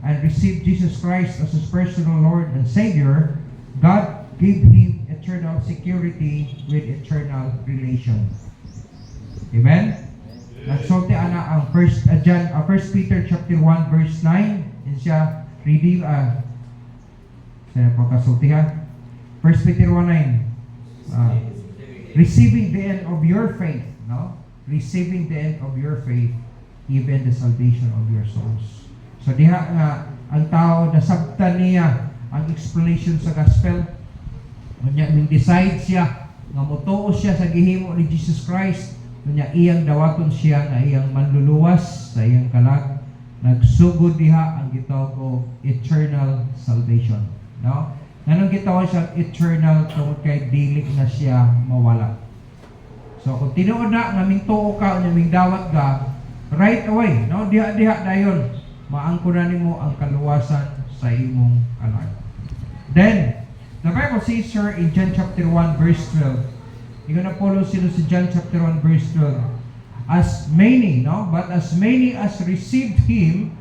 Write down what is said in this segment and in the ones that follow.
and received Jesus Christ as his personal Lord and Savior, God gave him eternal security with eternal relation. Amen? Nagsulti ana ang 1 Peter chapter 1 verse 9. Yan siya reading sa pagkasultihan. 1 Peter 1:9. Receiving the end of your faith, no? Receiving the end of your faith, even the salvation of your souls. So diha nga ang tao nasabtan niya ang explanation sa gospel. Unya ning decide siya nga motuo siya sa gihimo ni Jesus Christ. Unya iyang dawaton siya nga iyang manluluwas sa iyang kalag. Nagsugod diha ang gitawag ko eternal salvation, no? Nganong gitawag siya eternal tungod kay dili na siya mawala. So kung tinuod na nga mingtuo ka unya ming dawat ka, right away, no? Diha dayon maangkon nimo ang kaluwasan sa imong kalag. Then the Bible says here in John chapter 1 verse 12. You're gonna follow sila sa John chapter 1 verse 12. As many as received him,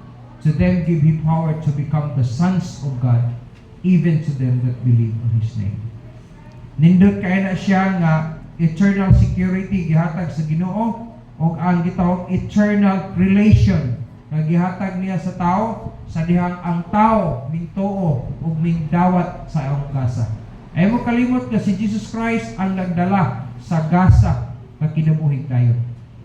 to them give he power to become the sons of God, even to them that believe on his name. Nindot kay na siya nga eternal security gihatag sa Ginoo o ang gitawag eternal relation nga gihatag niya sa tao sa dihang ang tao mingtuo ug mingdawat sa iyang gasa. Ay mo kalimot nga si Jesus Christ ang nagdala sa gasa nga kinabuhi dayon.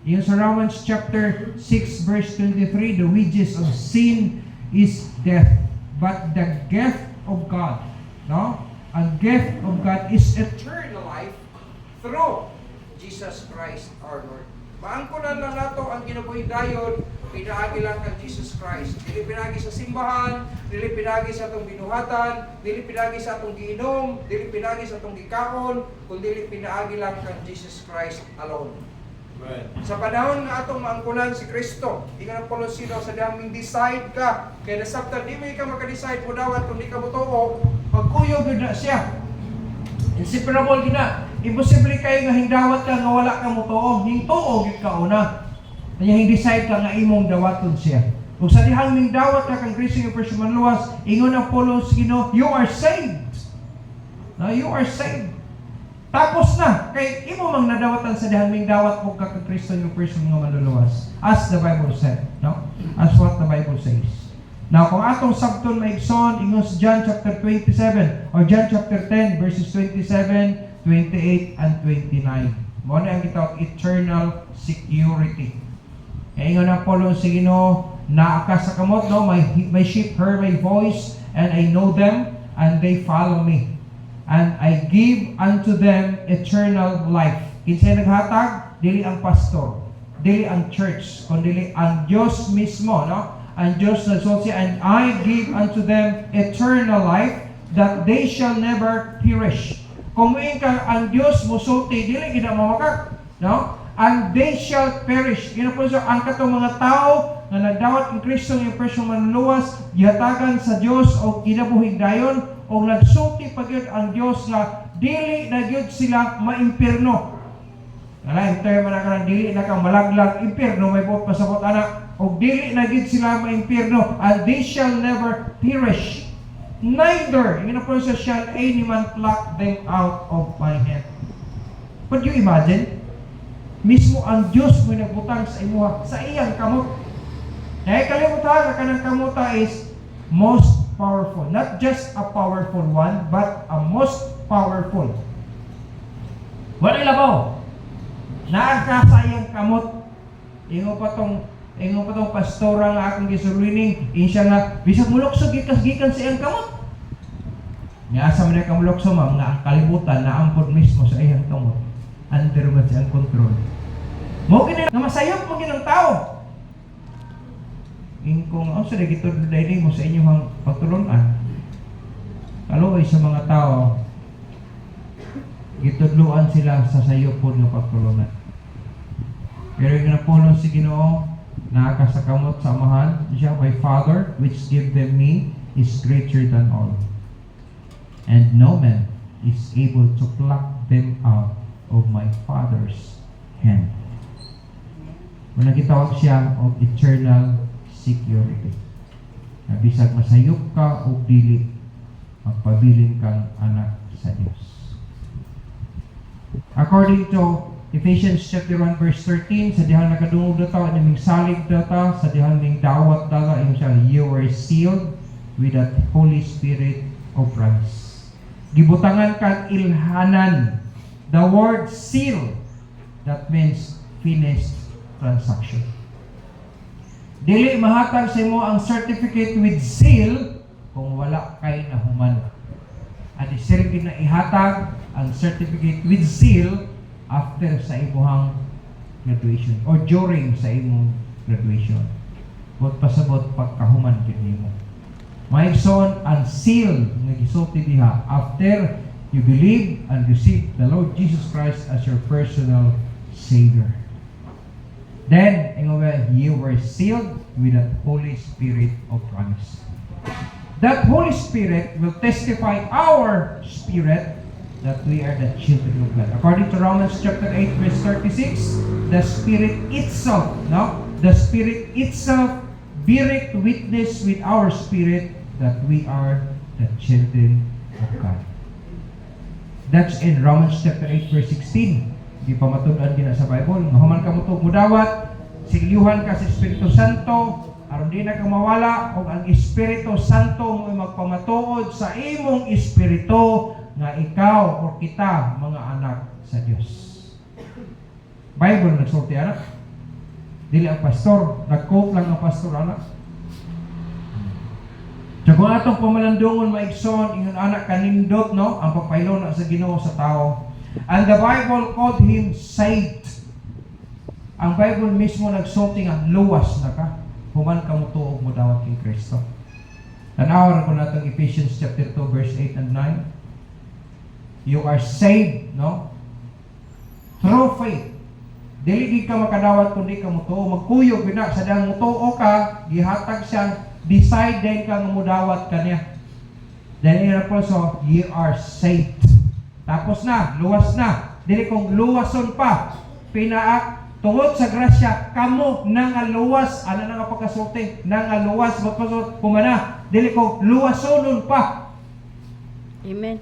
In Romans chapter 6 verse 23, the wages of sin is death, but the gift of God, no? Ang gift of God is eternal life through Jesus Christ our Lord. Maangkunan lang nato ang kinabuhi dayon, pinaagi lang kang Jesus Christ. Dili pinagi sa simbahan, dili pinagi sa atong binuhatan, dili pinagi sa atong giinom, dili pinagi sa atong gikaon, kundi pinaagi lang kang Jesus Christ alone. Right. Sa panahon nga atong maangkunan si Kristo, di ka na polo sino sa daming decide ka. Kaya nasabtan, di mo ka maka-decide mo dawat kung di ka mutuo, pagkuyo gud na siya. Inseparable gina. Imposible kayo nga hindawat ka nga wala ka mutuo. Hintuo gid ka una. Kanya hindi-decide ka nga imong dawaton siya. Kung sa dihang ning dawat ka kang Kristo yung personal luwas, ingon ang polo sa Ginoo, you are saved. No, you are saved. Tapos na, kay imo mang nadawatan sa dihang dawat mo kang Kristo yung person nga manluluwas. As the Bible said, no? As what the Bible says. Now, kung atong sabton maigsoon, ingon sa John chapter 27 or John chapter 10 verses 27, 28, and 29. Mo na ang gitawag eternal security. Kaya ingon ang polo sa Ginoo, naa ka sa kamot, no? My sheep hear my voice, and I know them, and they follow me. And I give unto them eternal life. Kinsay naghatag? Dili ang pastor, dili ang church, kundi ang Dios mismo, no? Ang Dios nagsulti, and I give unto them eternal life, that they shall never perish. Kung muin ka ang Dios musulti, dili gid mamakak, no? And they shall perish. Yun po so, ang katong mga tao na nagdawat ng Kristo yung personal manluwas, gihatagan sa Dios o kinabuhi dayon, o nagsulti pa gyud ang Dios nga dili na gyud sila maimpierno. Kala tayo man ka dili na kang malaglag impierno may buot pasabot ana o dili na gyud sila maimpierno, and they shall never perish. Neither, yung po sa shall any man pluck them out of my hand. Could you imagine? Mismo ang Dios mo nagbutang sa imuha sa iyang kamot. Kaya kalimutan na kanang kamuta is most powerful. Not just a powerful one, but a most powerful. Wala labaw. Naagkasayang kamot. Ingo pa tong pastora nga akong gisurwining, insya nga, bisag mulokso gikas-gikan sa iyang kamot. Niasa man ka mulokso ma'am, nga ang kalibutan na ampod mismo sa iyang kamot. Under man sa iyang control. Mo gina nga masayop mo ginang tao. Kung sa gito dahil mo sa inyong pagtulunan, kaluoy sa mga tao, gitudluan sila sa sayopon ng pagtulunan. Pero yung napulong si Ginoo, nakakasakamot sa amahan, siya, my Father, which give them me, is greater than all. And no man is able to pluck them out of my Father's hand. Kung nagitawag siya of eternal security. na bisag masayop ka o dili, magpabilin kang anak sa Dios. According to Ephesians chapter 1 verse 13, sa dihang nakadungog na ta, naming salig na ta, sa dihang ning dawat na yung siya, you were sealed with that Holy Spirit of promise. Gibutangan kang ilhanan. The word seal, that means finished transaction. Dili mahatag sa imo ang certificate with seal kung wala kay nahuman. At isirgin na ihatag ang certificate with seal after sa imuhang graduation or during sa imong graduation. Huwag pasabot pagkahuman kinimo. Maigsoon ang seal nga gisulti diha after you believe and receive the Lord Jesus Christ as your personal Savior. Then, you were sealed with the Holy Spirit of promise. That Holy Spirit will testify our spirit that we are the children of God. According to Romans chapter 8 verse 36, the Spirit itself, the Spirit itself beareth witness with our spirit that we are the children of God. That's in Romans chapter 8 verse 16. Di pa matudan gina sa Bible. Mahuman ka mo ito mudawat, silyuhan ka sa Espiritu Santo, aron di na ka mawala, kung ang Espiritu Santo mo magpamatuod sa imong Espiritu nga ikaw o kita mga anak sa Diyos. Bible nagsulti anak. Dili ang pastor, nag-quote lang ang pastor anak. So kung atong pamalandungon maigsoon, ingon anak kanindot, no? Ang pagpailo na sa Ginoo sa tao. And the Bible called him saved. Ang Bible mismo nagsulti nga luwas na ka. Human ka mo tuog mo dawat kay Kristo. Tanawan ko natong Ephesians chapter 2 verse 8 and 9. You are saved, no? Through faith. Dili gid ka makadawat kundi ka mo tuo. Magkuyog bina sa dang mo tuo ka, gihatag siya, decide din ka nga mudawat kaniya. Then in also, you are saved. Tapos na, luwas na. Dili kong luwason pa. Pinaak, tungod sa grasya, kamo nangaluwas. Ano na nga pagkasulti? Nangaluwas, magpasot, kumana. Dili kong luwasonon pa. Amen.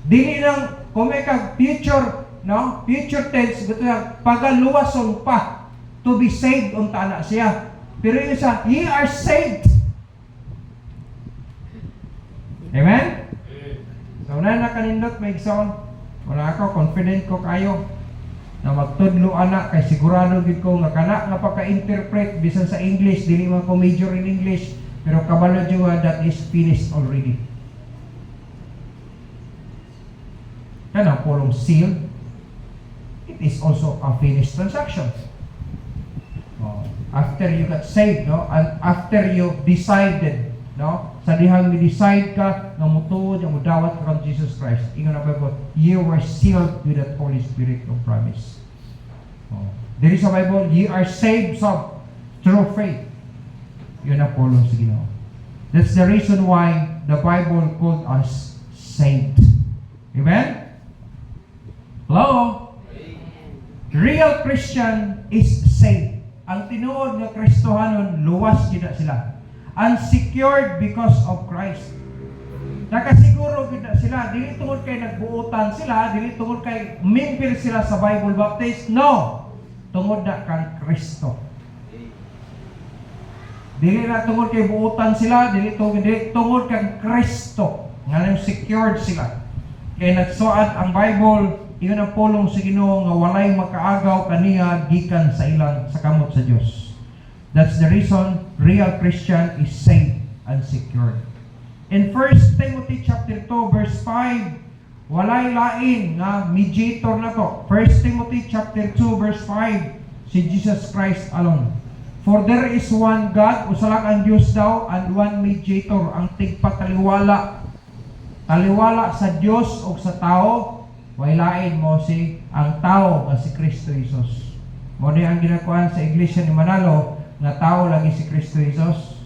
Dili nang, kung may kang future, no? Future tense, ito lang, pagaluwason pa. To be saved, unta na siya. Pero yun siya, ye are saved. Amen? So, na kanindot may igsoon. Wala ako, confident ko kayo na magtudlo anak kay sigurado gid ko nga kana nga pagka-interpret bisan sa English, dili man ko major in English, pero kabalo jud that is finished already. Kana polong seal, it is also a finished transaction. After you got saved, no, and after you decided, no, sa dihang mi-decide ka nga mutuod nga mudawat ka kang Jesus Christ, ingon na Bible, you were sealed with that Holy Spirit of promise. There is a Bible, you are saved through faith. Yun ang polong sa Ginoo. That's the reason why the Bible called us saved. Amen? Hello? Real Christian is saved. Ang tinuod nga Kristohanon, luwas gid sila. Unsecured because of Christ. Nakasiguro gid sila, dili tungod kay nagbuutan sila, dili tungod kay member sila sa Bible Baptist. No. Tungod na kang Kristo. Dili na tungod kay buutan sila, dili tungod kang Kristo. Nga secured sila. Kay nagsuad ang Bible, iyon ang pulong sa Ginoo nga walay makaagaw kaniya gikan sa ilang sa kamot sa Dios. That's the reason real Christian is saved and secured. In 1 Timothy chapter 2 verse 5, walay lain nga mediator na to. 1 Timothy chapter 2 verse 5, si Jesus Christ alone. For there is one God, usa lang ang Dios daw, and one mediator, ang tigpataliwala. Taliwala sa Dios o sa tao. Wailain mo si ang tao nga si Kristo Jesus. Mo ni ang ginakuan sa iglesia ni Manalo nga tao lagi si Kristo Jesus.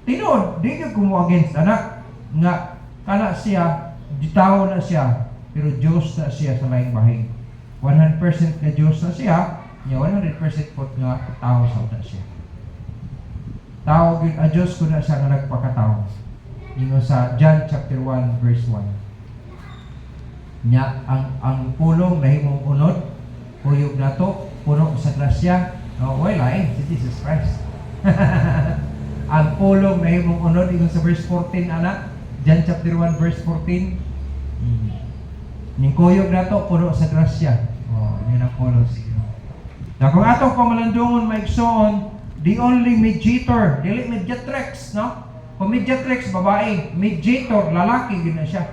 Tinuod, di ka kumo against anak nga kana siya, di tao na siya, pero Diyos na siya sa laing bahig. 100% na Diyos na siya, niya 100% po nga tao sa na siya. Tao gyud Diyos kun na siya nga nagpakatao. Ingon sa John chapter 1 verse 1. Nya ang pulong nahimong unod, kuyog nato, puno sa grasya. No, wala si Jesus Christ. Ang pulong nahimong unod ingon sa verse 14 anak, John chapter 1 verse 14. Ning kuyog nato puno sa grasya. Yun ang pulong siya. Na kung atong pamalandungon maigsoon, the only mediator, dili mediatrix, no? Kung mediatrix babae, mediator lalaki gyud na siya.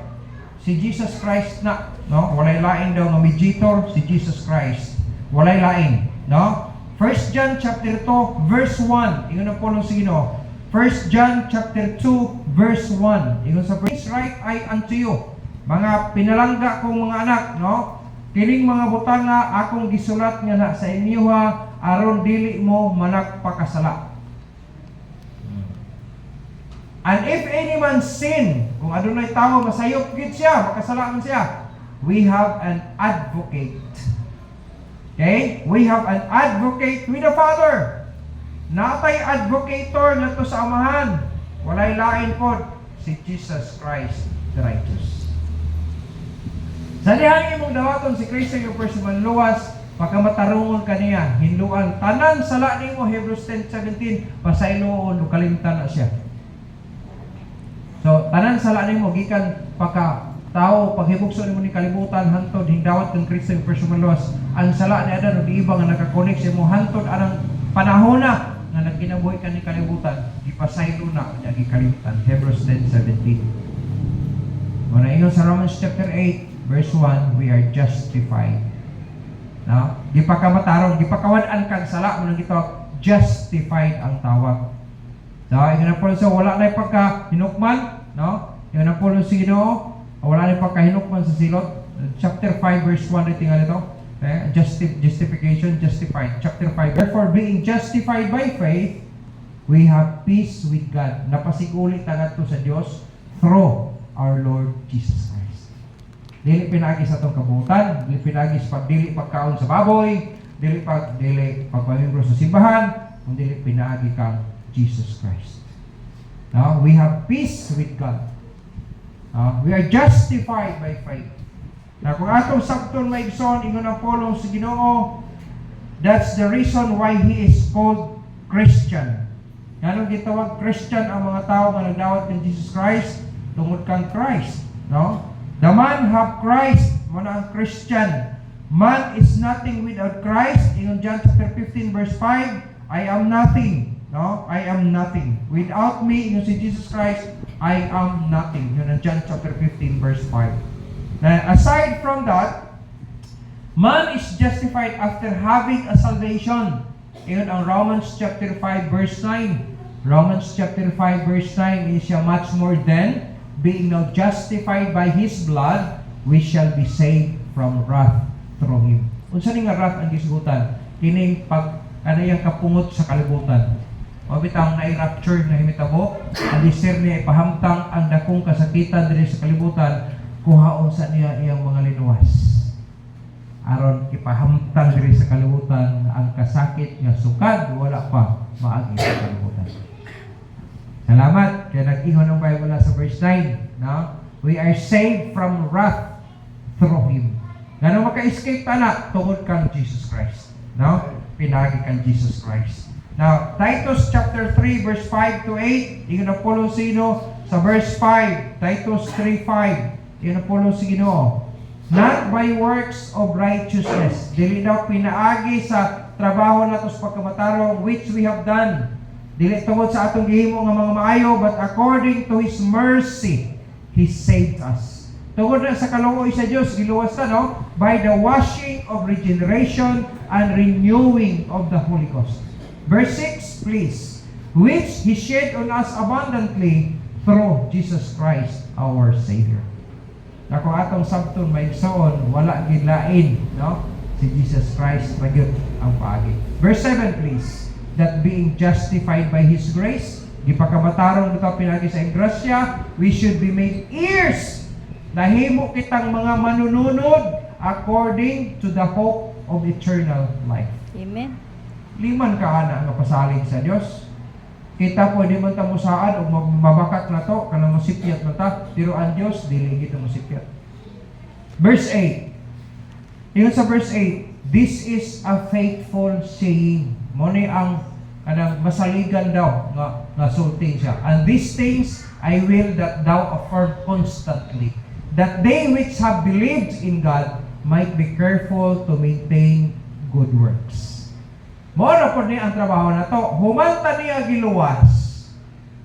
Si Jesus Christ na, no? Walay lain daw nga mediator si Jesus Christ. Walay lain, no? 1 John chapter 2 verse 1. Ingon ang pulong sa Ginoo. 1 John chapter 2 verse 1. Ingon sa verse, right I unto you. Mga pinalangga kong mga anak, no? Kining mga butanga akong gisulat nga na sa inyo ha, aron dili mo managpakasala. And if any man sin, kung adunay tawo masayop gid siya, makasala man siya, we have an advocate. Okay? We have an advocate with the Father. Natay advocator ngadto sa Amahan. Walay lain pod si Jesus Christ the righteous. Sa dihan imong dawaton si Kristo yung personal luwas, pagkamatarungon kaniya, hinluan tanan sala nimo Hebrews 10:17, pasayloon ug kalimtan na siya. So tanan sala nimo gikan pagka tao paghibugso nimo ni kalibutan hantod hindawat kang Kristo yung personal luwas, ang sala ni Adan ug iba nga nakakonek sa imo hantod anang panahon na nga nagkinabuhi ka ni kalibutan, gipasaylo na nya gikalimtan. Hebrews 10:17. Muna ingon sa Romans chapter 8 verse 1, we are justified. No? Di pa ka matarong, di pa kawan-an kang sala mo nang ito, justified ang tawag. So, yung napulong sa wala na pagka hinukman, no? Yung napulong sa Ginoo, wala na pagka hinukman sa silot. Chapter 5 verse 1 na tingnan ito. Okay? Justification, justified. Chapter 5. Therefore, being justified by faith, we have peace with God. Napasigulit na nato sa Diyos through our Lord Jesus Christ. Dili pinagi sa atong kabutan, dili pinagi sa pagdili pagkaon sa baboy, dili pagpamembro sa simbahan, kundi dili pinagi kang Jesus Christ. Now, we have peace with God. We are justified by faith. Na kung atong sabton maigsoon ingon ang pulong sa Ginoo, that's the reason why He is called Christian. Ganong gitawag Christian ang mga tao nga nagdawat kang Jesus Christ, tungod kang Christ, no? The man have Christ, mo na ang Christian. Man is nothing without Christ. In John chapter 15 verse 5, I am nothing. No? I am nothing. Without me, in si Jesus Christ, I am nothing. Yun ang John chapter 15 verse 5. Now, aside from that, man is justified after having a salvation. Yun ang Romans chapter 5 verse 9. Romans chapter 5 verse 9 is siya much more than being now justified by His blood, we shall be saved from wrath through Him. Unsa ni nga wrath ang gisugutan? Kining pag kanayang kapungot sa kalibutan. Mabitang na i-rapture na himitabo, ang disir niya ipahamtang ang dakong kasakitan diri sa kalibutan, kuhaon sa niya iyang mga linuwas. Aron ipahamtang diri sa kalibutan ang kasakit nga sukad wala pa maagi sa kalibutan. Salamat. Kaya nag-ingon ng Bible sa verse 9. No? We are saved from wrath through Him. Ganun maka-escape na tungod kang Jesus Christ. No? Pinagi kang Jesus Christ. Now, Titus chapter 3 verse 5 to 8. Ingon na pulong sino sa verse 5. Titus 3:5. Ingon na pulong si Ginoo. Not by works of righteousness. Dili daw pinaagi sa trabaho nato sa pagkamatarong which we have done. Dili tungod sa atong gihimo nga mga maayo, but according to His mercy, He saved us. Tungod na sa kaluoy sa Dios, giluwas ta, no? By the washing of regeneration and renewing of the Holy Ghost. Verse 6, please. Which He shed on us abundantly through Jesus Christ, our Savior. Na kung atong sabton maigsoon, wala gilain, no? Si Jesus Christ ragyod ang paagi. Verse 7, please. That being justified by His grace, di pa kamatarong ito pinagi sa grasya, we should be made heirs. Nahimo kitang mga manununod according to the hope of eternal life. Amen. Liman ka ana nga pasalig sa Dios. Kita pwede man ta musaan o mabakat na to, kanang masipyat man ta, pero ang Dios dili gid masipyat. Verse 8. Ingon sa verse 8, this is a faithful saying. Mo ni ang kanang masaligan daw nga sulti siya. And these things I will that thou affirm constantly, that they which have believed in God might be careful to maintain good works. Mo na po niya ang trabaho na to. Humanta niya giluwas.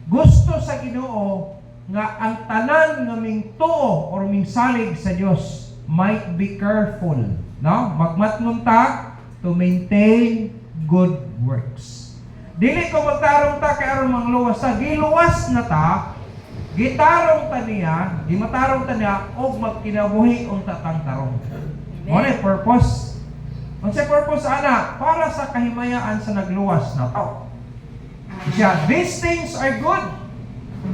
Gusto sa Ginoo nga ang tanan nga ming tuo or ming salig sa Dios might be careful, no? Magmatngon ta to maintain good works. Dili ko magtarong ta kay aron mangluwas ta, giluwas na ta, gitarong ta niya, gimatarong ta niya og magkinabuhi unta tang tarong. Mo na purpose. Unsay purpose ana? Para sa kahimayaan sa nagluwas na tao. Siya, these things are good.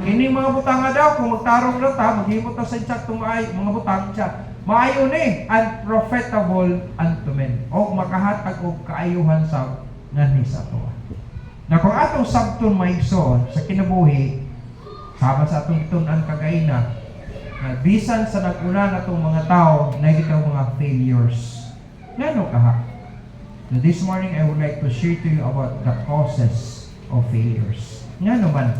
Ini mga butang nga daw, kung magtarong daw ta, maghimot ta sa insaktong mga butang siya. Maayo ni, and profitable unto men. O makahatag og kaayuhan sa nganhi sa ato. Na kung atong sabton maigsoon sa kinabuhi, sama sa atong tun-an kagaina, na bisan sa nag-una natong mga tao, nakita mga failures. Ngano kaha? So this morning, I would like to share to you about the causes of failures. Ngano man,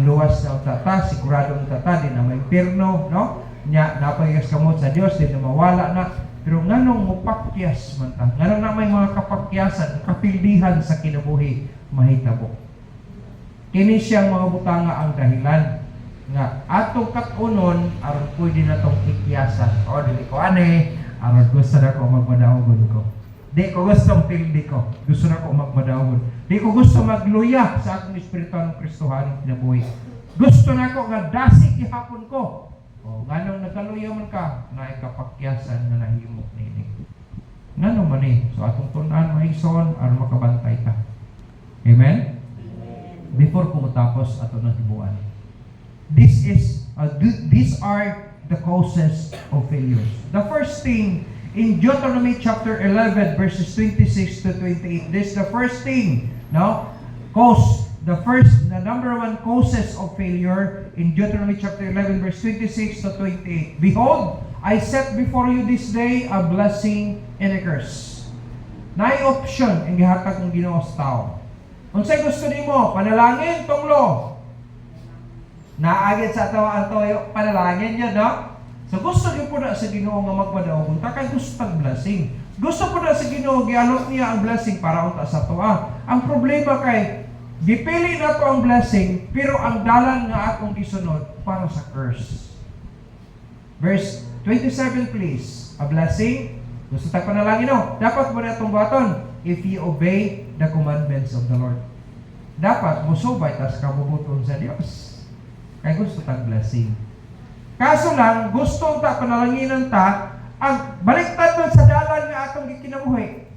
luwas na tata, siguradong tata, di na may perno, no? Nya, napagigas kamot sa Diyos, di na mawala na. Pero nganong mupakyas man ta? Nganong na may mga kapakyasan, kapildihan sa kinabuhi, mahitabo. Kini siyang mga butanga ang dahilan nga atong katunon aron pwede na tong ikyasan. O, dili ko ani, aron gusto na ko magmadawgon ko. Di ko gustong pildi ko. Gusto na ko magmadawgon. Di ko gusto magluya sa akong espiritual ng Kristohanong kinabuhi. Gusto na ko nga dasig ihapon ko. O, nganong nagkaluya man ka, na ikapakyasan na nahimok nini. Nganong man eh. So, atong tunan mahison, aron makabantay ta. Amen? Before ko matapos ato ng hibuan. These are the causes of failures. The first thing, in Deuteronomy chapter 11, verses 26 to 28, this is the first thing, no? The number one causes of failure in Deuteronomy chapter 11, verse 26 to 28. Behold, I set before you this day a blessing and a curse. Naay option ang gihatag ng Ginoo sa tao. Unsay gusto nimo? Panalangin, tunglo. Naagit sa tawa ang toyo, panalangin yun, no? So gusto niyo po na sa Ginoo nga magmadawgon, takay gusto tag blessing. Gusto po na sa Ginoo, gialok niya ang blessing para unta sa toa. Ang problema kay, gipili na to ang blessing, pero ang dalan nga atong gisunod para sa curse. Verse 27 please. A blessing, gusto tag panalangin, no? Dapat mo na itong baton, if you obey the commandments of the Lord. Dapat musubay tas kabubuton sa Dios. Kaya gusto tag blessing. Kaso lang, gusto ta panalanginan ta, ang baliktad man sa dalan nga atong gikinabuhi.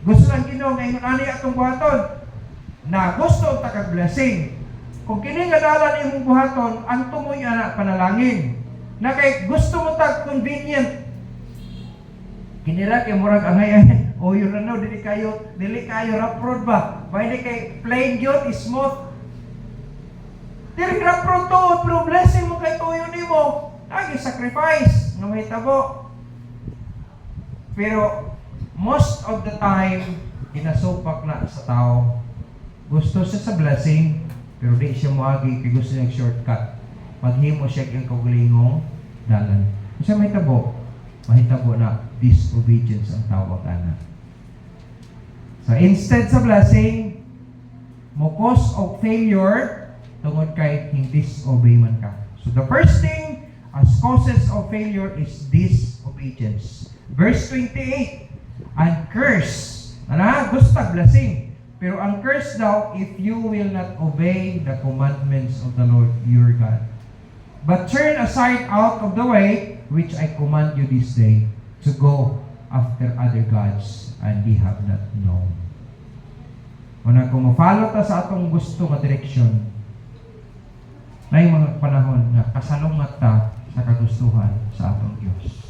Gusto lang Ginoo nga ingon ani atong buhaton na gusto ta kag blessing. Kung kini nga dalan imong buhaton, ang tumoy ana panalangin. Na kay gusto mo tag convenient. Kinira kay murag angay o yun na no, dili kayo rough road ba? Pwede kay plain gyud, smooth. Dili rough road to, pero blessing mo kay tuyo nimo. Lagi sacrifice nga mahitabo. Pero most of the time ginasupak na sa tao. Gusto siya sa blessing, pero di siya moagi kay gusto niya shortcut. Maghimo siya ang kaugalingong dalan. Siya mahitabo na disobedience ang tawag ana. So instead sa blessing, mo cause of failure tungod kay hindi disobey man ka. So the first thing as causes of failure is disobedience. Verse 28, and curse. Gusto tag blessing. Pero ang curse daw, if you will not obey the commandments of the Lord your God. But turn aside out of the way, which I command you this day, to go after other gods, and ye have not known. Una, kung ma-follow ta sa atong gusto nga direksyon, na yung mga panahon na kasalungat ta sa kagustuhan sa atong Diyos.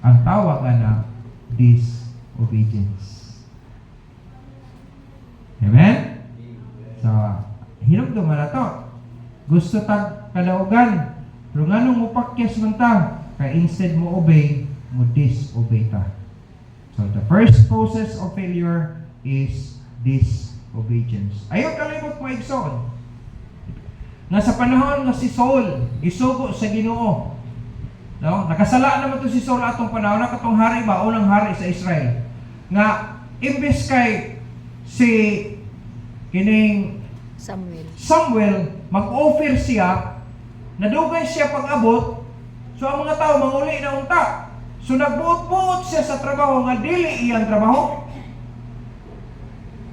Ang tawag na disobedience. Amen? So, hinumduman na to. Gusto tag kadaugan. Pero nga nung mupakyas man ta, kaya instead mo obey, mo disobey ta. So, the first process of failure is disobedience. Ayaw kalimot mo igsoon. Nga sa panahon nga si Saul, gisugo sa Ginoo. No? Nakasala naman to si Saul atong panahon na katong hari ba, unang hari sa Israel. Nga imbes kay si kining Samuel mag-offer siya, nadugay siya pag-abot, so ang mga tao manguli na unta. So nagbuot-buot siya sa trabaho nga dili iyang trabaho.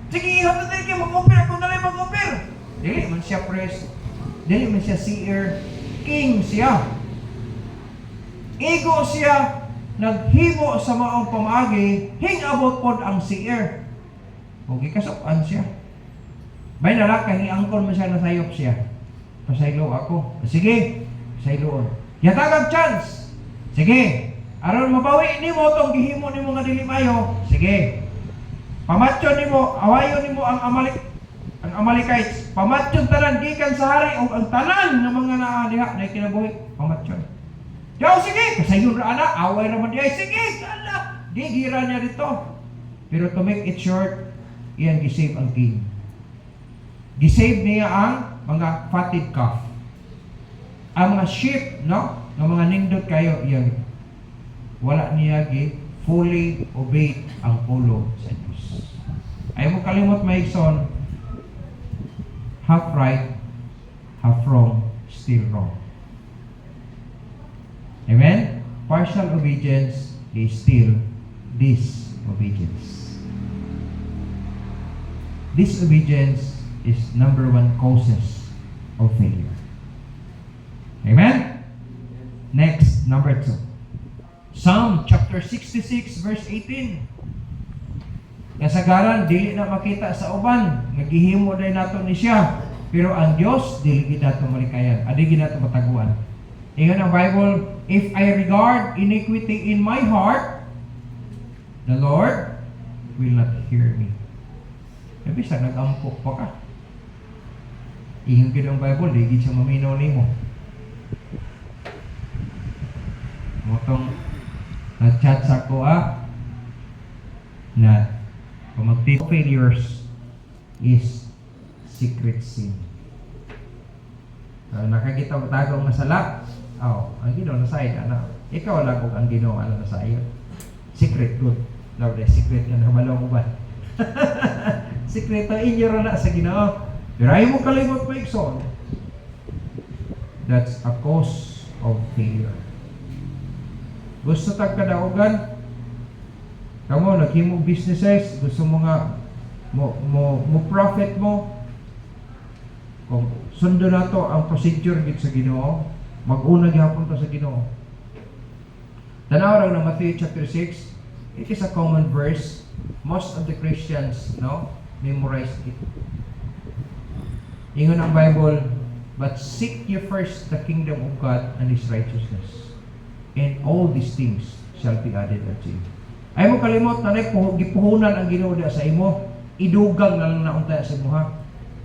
Sige, ihap na tayo kayo mag-offer, kung nalay mag-offer. Dili man siya priest, dili man siya seer, king siya. Igo siya, naghimo sa maong pamaagi, hingabot pod ang seer. Kung ikasukan siya. May nalakay, ni-angkol mo siya, nasayop siya. Pasaylo ako. Sige, pasayloon. Yatagag chance. Sige, aron mabawi ni mo itong gihimo ni mo nga dili mayo. Sige. Pamatyon ni mo, awayon ni mo ang Amalekites. Pamatyon tanan, gikan sa hari, o ang tanan ng mga naaniha na ikinabuhi. Pamatyon. Yaw, sige, kasayon ra ana, away naman diay. Sige, ala. Di gira niya dito. Pero to make it short, iyan gisave ang king. Gisave niya ang mga fatted calf. Ang mga sheep, no? Ng mga nindot kayo, iyan. Wala niya fully obey ang ulo sa Diyos. Ayaw mo kalimot maigsoon, half right, half wrong, still wrong. Amen? Partial obedience is still disobedience. Disobedience is number one causes of failure. Amen? Next, number 2. Psalm chapter 66 verse 18. Kasagaran, dili na makita sa uban. Nagihimo dahil nato ni siya. Pero ang Diyos, dili gid nato malikayan. Adi gid nato mataguan. Ingon ang Bible, if I regard iniquity in my heart, the Lord will not hear me. Sabi sa nag-ampok pa ka. Ingon gid ang Bible, di gid siya maminaw nimo. Motong nag-chat sa ko na pamagtito failures is secret sin. Nakakita mo tagaw nga sala. Ang Ginoo nasayod ana. Ikaw lang kung ang Ginoo ana nasayod. Secret good. Lord, secret nga nabalaw mo ba? Sekreto inyo na sa Ginoo. Pero ayaw mo kalimot mo ikson. That's a cause of failure. Gusto tag kadaugan, kamo naghimo businesses, gusto mo nga mo profit mo. Kung sundo na to ang procedure gid sa Ginoo, mag-una gyapon to sa Ginoo. Tanaw ra ng Matthew chapter 6, it is a common verse. Most of the Christians, memorize it. Ingon ang Bible, but seek ye first the kingdom of God and His righteousness, and all these things shall be added unto you. Ay mo kalimot na gipuhunan ang Ginoo sa imo, idugang na lang naunta sa imo ha.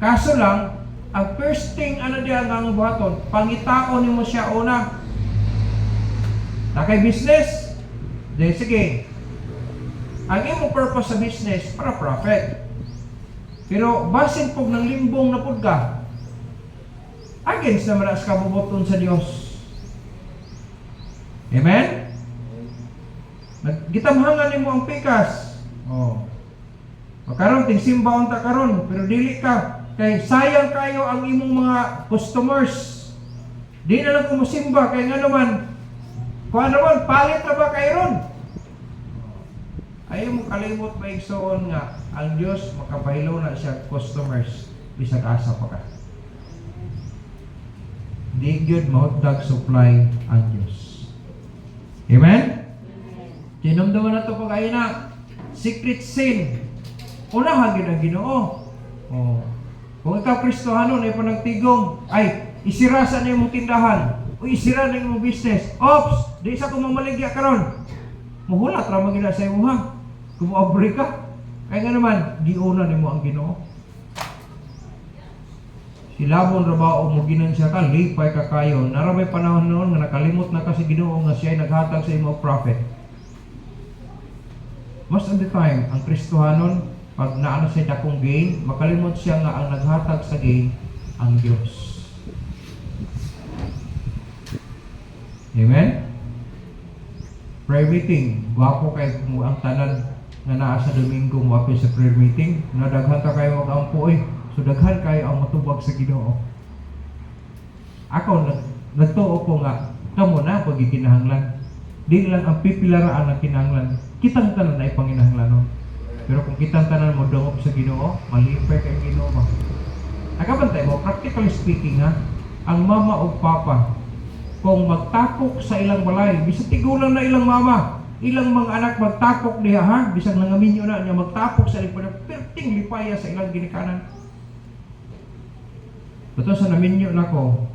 Kaso lang, ang first thing diya nga ang buhaton, pangitaon nimo siya una. Nakay business, then sige. Ang imo purpose sa business para profit. Pero basin pog ng limbong na pud ka, against naman as kabubuton sa Dios. Amen? Gitamhangan nimo ang pikas. Makaron ting simba unta karon, pero dili ka kay sayang kayo ang imong mga customers. Di na lang ko mosimba kay nga naman kuan naman palit ra ba kay ron? Ayaw mo kalimot maigsoon nga ang Diyos makapahilo na siya customers bisag asa pa ka. Di gyud mahutdag supply ang Diyos. Amen? Tinumduman na ito pag na secret sin. Unahan gyud ang Ginoo. Kung ikaw Kristohano na ipanagtigong, ay isira sa na imong tindahan o isira na imong business. Ops! Di isa ko mamaligya karon. Muhulat ra magina sa imo ha. Kung maabri ka, kaya nga naman, giuna ni mo ang Ginoo. Silabon ra ba o mo ginansya ka, lipay ka kayo. Naramay panahon noon nga nakalimot na kasi Ginoo nga siya ay naghatag sa imo prophet. Most of the time, ang Kristohanon, pag naano siya dakong gain, makalimot siya nga ang naghatag sa gain, ang Diyos. Amen? Prayer meeting, gwapo kayo mo ang tanan nga naa sa Domingo mo apil sa prayer meeting. Nadaghan ka kayo mag-ampo eh. So daghan kayo ang matubag sa Ginoo. Ako, nagtuo ko nga, kamo na pag ikinahanglan. Di lang ang pipilaraan ang kinahanglan. Kitang tanan ay panginahanglan. Pero kung kitang tanan mo dungog sa Ginoo, malipay kay Ginoo mo. Nakabantay mo, practically speaking ha, ang mama o papa, kung magtapok sa ilang balay, bisag tigulang na ilang mama, ilang mga anak magtapok niya ha, bisag nangaminyo na niya magtapok sa ilang perting lipaya sa ilang ginikanan. Totoo sa naminyo na ko,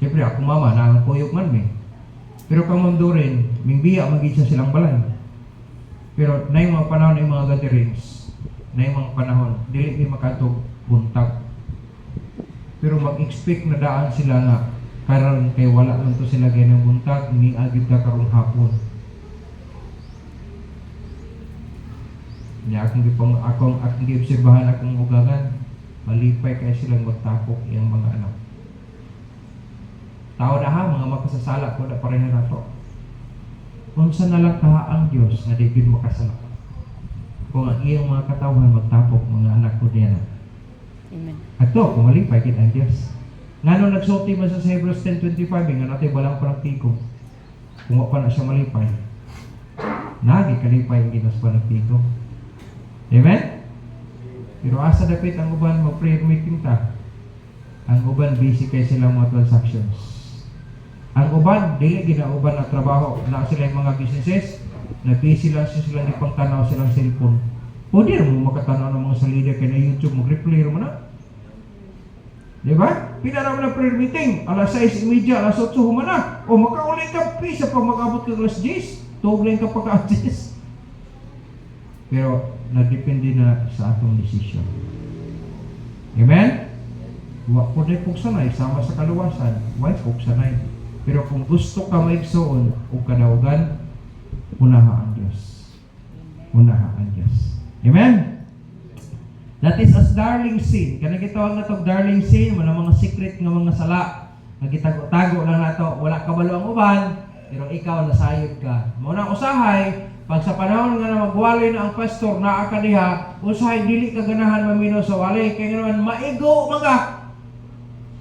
siyempre ako mama, nakakuyok man me. Pero kang mundo rin, mingbiya magiging silang balay. Pero na yung mga panahon ng mga gatherings, na yung mga panahon, dili di makatog buntag. Pero mag-expect na daan sila nga, karon kay wala man to sila ganang buntag, ni agid ka karong hapon. Niya akong giobserbahan akong ugangan, malipay kay silang magtapok iyang mga anak. Tao na ha, mga makasasala ko na pareha na to. Kung sa nalang taha ang Diyos na di gyud makasala. Kung ang iyang mga katawhan magtapok mga anak ko diyan. Amen. Ato, kung malipay kit ang Diyos. Ngano nagsulti man sa Hebrews 10:25 nga natin balang praktikong. Kung wa pa na siya malipay. Nagi kalipay ang Dios pa nagtiko. Amen? Pero asa dapit ang uban mag-prayer meeting ta. Ang uban busy kay sila mga transactions. Ang uban dili ginauban na trabaho na sila yung mga businesses, na busy lang sila ni pangtanaw silang cellphone. Pwede mo makatanaw ng mga salida kay na YouTube, mag-replay mo na. Diba? Pila naman ang prayer meeting, alas 6:30, alas 8 humana. O makauli ka pisa pag mag-abot ka alas 10. Tuog lang ka pagka 10. Pero nadepende na sa atong decision. Amen? Wa po na pugsanay, sama sa kaluwasan. Why pugsanay? Pero kung gusto ka maigsoon o kadaugan, unaha ang Diyos. Unaha ang Diyos. Amen? That is as darling sin. Kana gitawag na to darling sin, mga secret nga mga sala. Nagitago-tago lang na to. Wala kabalo ang uban, pero ikaw nasayod ka. Muna usahay, pag sa panahon nga na magwalay na ang pastor na akadiha, usahay dili ka ganahan mamino sa walay. Kaya naman maigo mga.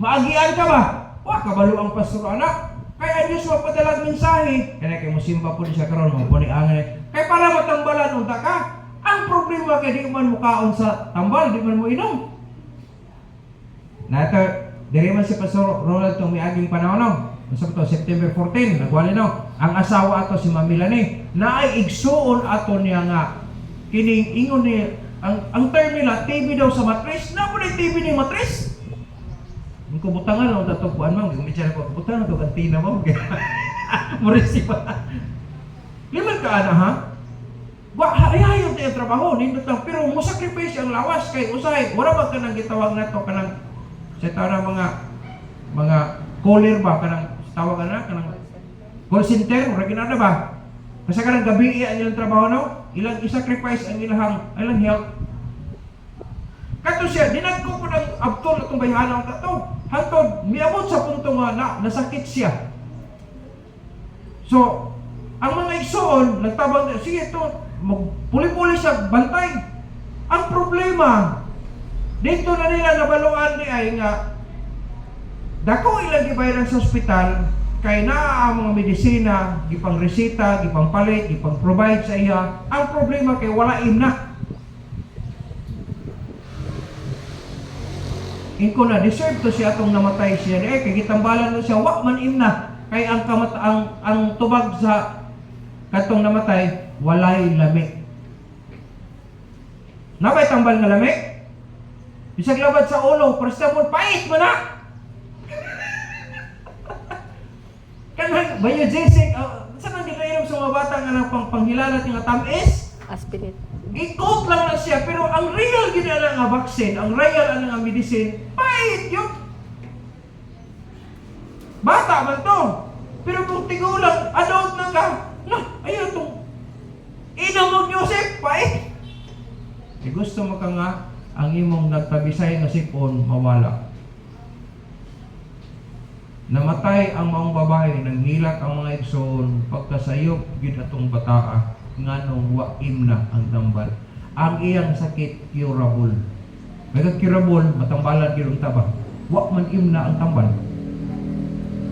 Maagian ka ba? Wa kabalo ang pastor anak. Kaya Diyos mapadalag mensahe. Kaya kay musimba po siya karon mo po ni angay. Kaya para matambalan unta ka. Ang problema kay di man mukaon sa tambal, di man mo inom. Nato, diri man si Pastor Ronald tong miaging panahon no. Sa to September 14, nagwali no. Ang asawa ato si Ma'am Melanie, naay igsuon ato niya nga kining ingon ni ang term nila TV daw sa mattress. Na po ni TV ni mattress. Ang kubutangan lang tatupuan mo, gumitsa ko kubutangan to kantina mo. Murisi pa. Liman ka ana ha? Wa hayayon tayo trabaho nindot lang pero mo sacrifice ang lawas kay usay wala ba kanang gitawag nato kanang sa tawag mga caller ba kanang tawag na kanang call center ora ginada ba kasi kanang gabi ang ilang trabaho no ilang i-sacrifice ang ilang health kato siya dinagko ko ng abtol atong bayhanan kato hantod miabot sa punto nga nasakit siya so ang mga igsoon nagtabang sige to magpuli-puli siya, bantay. Ang problema, dito na nila nabaluan ni ay nga, dako ilang gibayaran sa ospital, kay naa ang mga medisina, gipang resita, gipang palit, gipang provide sa iya. Ang problema kay wala imna. Ingko na, deserve to siya atong namatay siya. Kay gitambalan na siya, wak man imna. Kay ang tubag sa katong namatay, walay lami. Napay tambal nga lami? Bisag labad sa ulo, prestamon, pait mo na! Kanang, bayo Jessic, saan ang ginainom sa mga bata nga ng panghilala at nga tamis? Aspirin. Ikot lang na siya, pero ang real ginala nga vaccine, ang real nga medicine, pait yun! Bata man to. Pero kung tigulang, adult na ka, na, ayun itong inamog Joseph, pait. E gusto mo ka nga, ang imong nagtabisay na sipon, mawala. Namatay ang maong babae, nanghilak ang mga igsoon, pagkasayop, yun atong bataa, nga nung waim na ang tambal. Ang iyang sakit, curable. Curable, matambalan yun ang taba. Wa man im na ang tambal.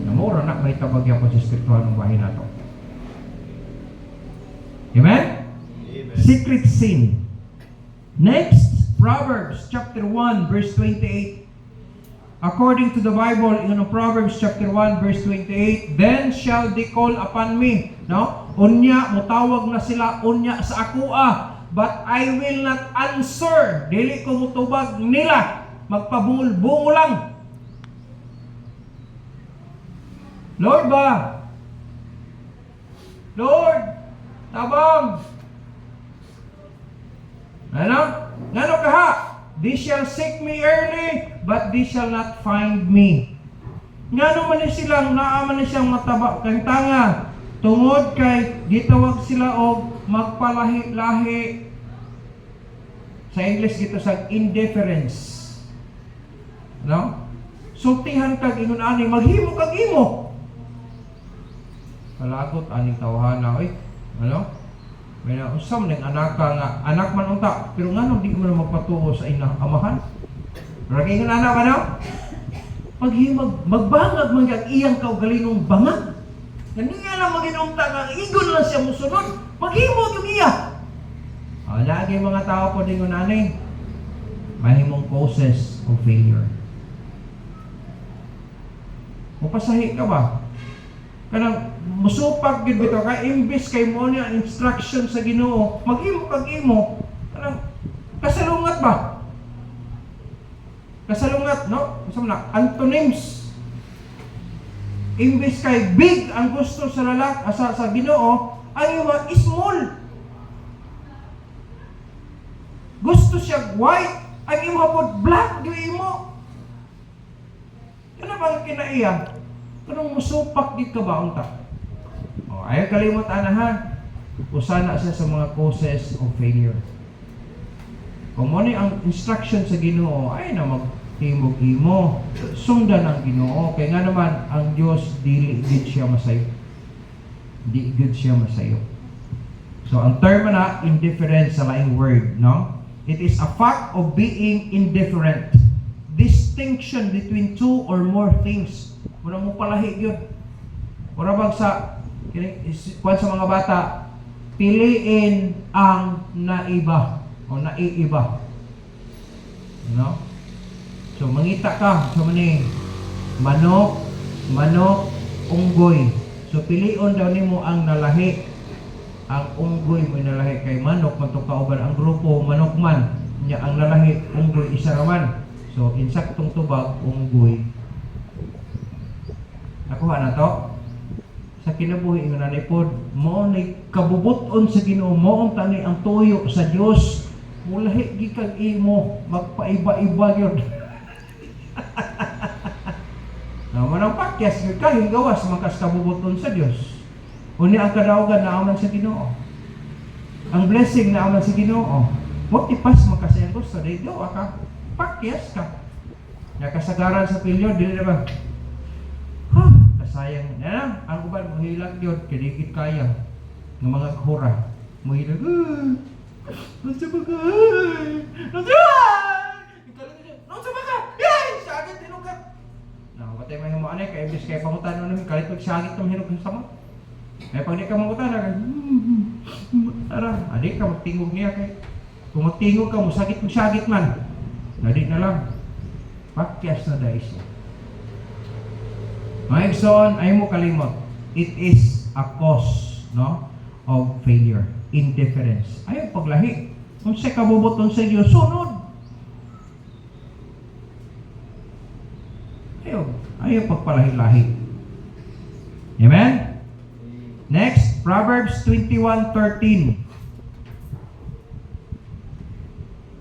Namura na may tabagya pa sa spiritual ng bahay nato. Amen? Amen. Secret sin. Next, Proverbs chapter 1 verse 28. According to the Bible, in Proverbs chapter 1 verse 28, then shall they call upon me. No? Unya, mutawag na sila unya sa akua, but I will not answer. Dili ko mutubag nila. Magpabungol-bungo lang. Lord ba? Lord, tabang. Ano? Ngano kaha? They shall seek me early, but they shall not find me. Ngano man ni silang naaman ni siyang mataba kang tanga. Tungod kay gitawag sila og magpalahi-lahi. Sa English gito sa indifference. No? Sultihan kag ingon ani, maghimo kag imo. Kalagot aning tawhana oy. Ano? May na usam ning anak ka nga anak man unta, pero ngano di mo na magpatuo sa ina amahan? Ragi nga anak ano? Paghimag magbangag man kag iyang kaugalingong bangag. Kaniya na maginumta nga igon lang siya musunod. Maghimog yung iya. Lagi mga tao po din ani, mahimong causes of failure. Mupasahi ka ba? Kanang musupag gid bitaw ka imbis kay mo niya instruction sa Ginoo, maghimo kag imo. Kanang kasalungat ba? Kasalungat, no? Kasama na antonyms. Imbis kay big ang gusto sa lalaki sa Ginoo, ang iwa small. Gusto siya white, ang imo hapon black gyud imo. Ano bang kinaiya? Kanang musupak gid ka ba unta? Ayaw kalimot ana ha. Usana siya sa mga causes of failure. Kung mo ni ang instruction sa Ginoo, ay na magtimog imo. Sundan ang Ginoo kay nga naman ang Dios dili gid siya masayo. Di gid siya masayo. So ang term na indifference sa laing word, no? It is a fact of being indifferent. Distinction between two or more things. Muna mo palahi yun. Muna bang sa kwan sa mga bata, piliin ang naiba o naiiba. No? So mangita ka sa mani manok, unggoy. So pilion daw nimo ang nalahi. Ang unggoy mo nalahi kay manok man to kauban ang grupo manok man. Nya ang nalahi unggoy isa raman. So insaktong tubag unggoy. Nakuha na to. Sa kinabuhi nga nanay pod, mo ni kabubuton sa Ginoo, mo tani ang tuyo sa Dios. Mulahi gi kag imo magpaiba-iba gyud. Na manang pakyas gyud ka gawas makas kabubuton sa Dios. Uni ang kadaugan na aman sa Ginoo. Ang blessing na aman sa Ginoo. Mo tipas makasayang gusto dai gawa ka. Pakyas ka. Ya kasagaran sa pilyo dili na ba? Sayang na ang uban mo hilag yun kinikit kaya ng mga kahura mo hilag nasa bagay nasa bagay yay sagit hinugat na batay may humuanay kaya imbis kaya pangutan mo namin kalit pag sagit ng hinug sama kaya pag di ka mangutan tara adik ka magtingog niya kay kung magtingog ka mo sagit man nadik na lang pakyas na dahil siya. Mga igsoon, ay mo kalimot. It is a cause, no, of failure, indifference. Ayaw paglahi. Kung sa kabubuton sa Diyos, sunod. Ayaw pagpalahi-lahi. Amen? Next, Proverbs 21:13.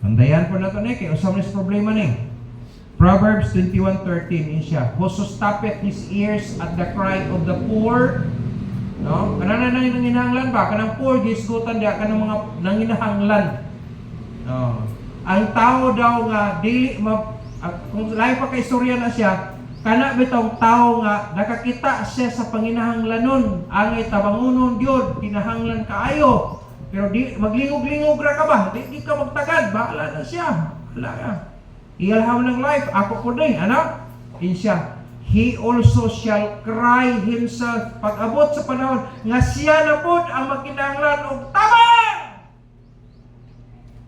Pandayan po na ito kaya usam na sa problema ni. Proverbs 21:13 siya. Whoso stoppeth his ears at the cry of the poor, no? Kanang nanginahanglan ba? Kanang poor gisgutan dia kanang mga nanginahanglan. No. Ang tao daw nga dili kung lain pa kay istorya na siya, kana bitong tao nga nakakita siya sa panginahanglanon, angay tabangunon gyud kinahanglan kaayo. Pero di maglingog-lingog ra ka ba? Di ka magtagad, bahala na siya. Wala ka. Ialham ng life, ako po din, ano? Insya, he also shall cry himself pag-abot sa panahon nga siya na po ang magkinahanglan og tama!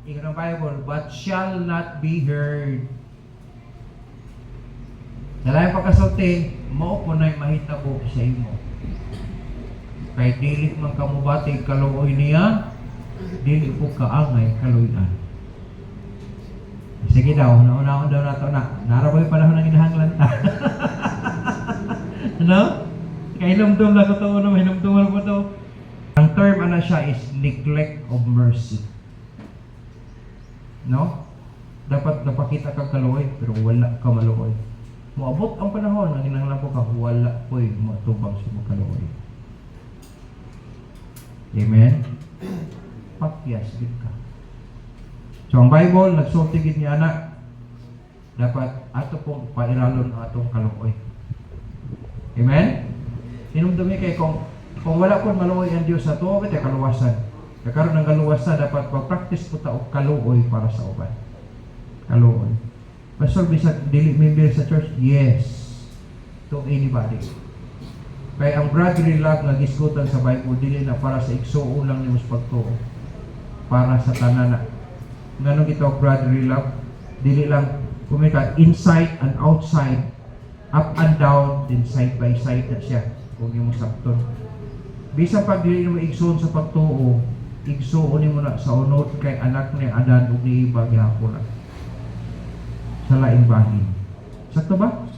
Ika ng Bible, but shall not be heard. Nalay pagkasulti, mao po na'y mahitabo sa imo. Kay dili man kamubati kaluoy niya, dili po kaangay kaluyan. Sige daw, nauna daw nato na. Naraboy panahon ng inahanglan ta. No? Kaya hinumdum lang ko ito, hinumdum lang ko ito. Ang term ana siya is neglect of mercy. No? Dapat napakita kang kaluoy, pero wala ka maluoy. Moabot ang panahon, ang inahanglan po ka, wala po'y matubang sa mga kaluoy. Amen? Pakyas, good ka. So ang Bible, nagsultigid niya na, dapat ato pong pairalon ang atong kaluoy. Amen? Hinumdumi kay kung wala po maluoy ang Diyos sa to, ito kaluwasan. Kakaroon ng kaluwasan, dapat mag-practice po tayo kaluoy para sa uban. Kaluoy. Pastor, bisag dili member sa church? Yes. To anybody. Kaya ang brotherly love nga gisgutan sa Bible, dili na para sa igsuo lang niyo sa pagtuo. Para sa tanana. Nganong ito brotherly love? Dili lang kumita inside and outside, up and down, then side by side na siya. Kung yung sabton. Bisa pag dili mo igsuon sa pagtuo, igsuon mo na sa unod kay anak ni Adan ug ni Eva gihapon na. Sa laing bahin. Sakto ba?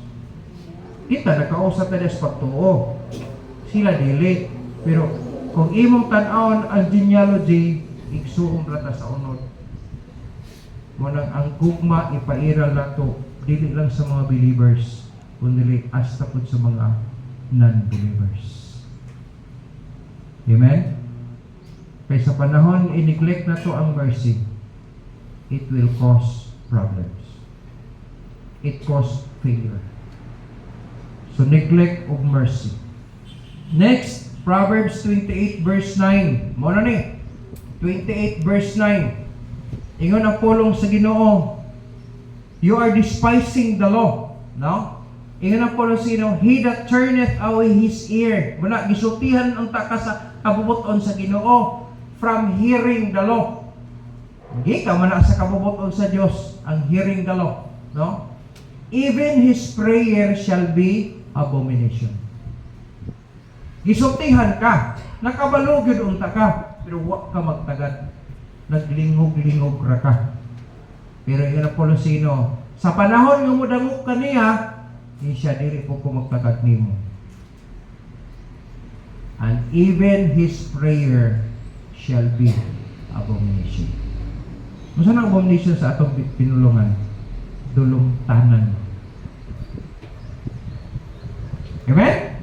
Kita nakausap na sa pagtuo. Sila dili. Pero kung imong tan-awon ang genealogy, igsuon ra ta sa unod. Munang ang gugma ipairal nato dili lang sa mga believers, kundi hasta pud sa mga non-believers. Amen? Kaya sa panahon i-neglect nato ang mercy, it will cause problems. It cause failure. So neglect of mercy. Next, Proverbs 28 verse 9. Mo na ni. 28 verse 9. Ingon ang pulong sa Ginoo. You are despising the law. No? Ingon ang pulong sa Ginoo. He that turneth away his ear. Muna, gisultihan ang taka sa kabubuton sa Ginoo from hearing the law. Hindi ka man sa kabubuton sa Dios ang hearing the law. No? Even his prayer shall be abomination. Gisultihan ka. Nakabalo gyud unta ka. Pero wa ka magtagad. Naglingog-lingog ra ka. Pero yun ang polusino. Sa panahon nga mo dangog kaniya, di siya dili po ko magtagad nimo. And even his prayer shall be abomination. Masa na abomination sa atong pinulungan? Dulong tanan. Amen?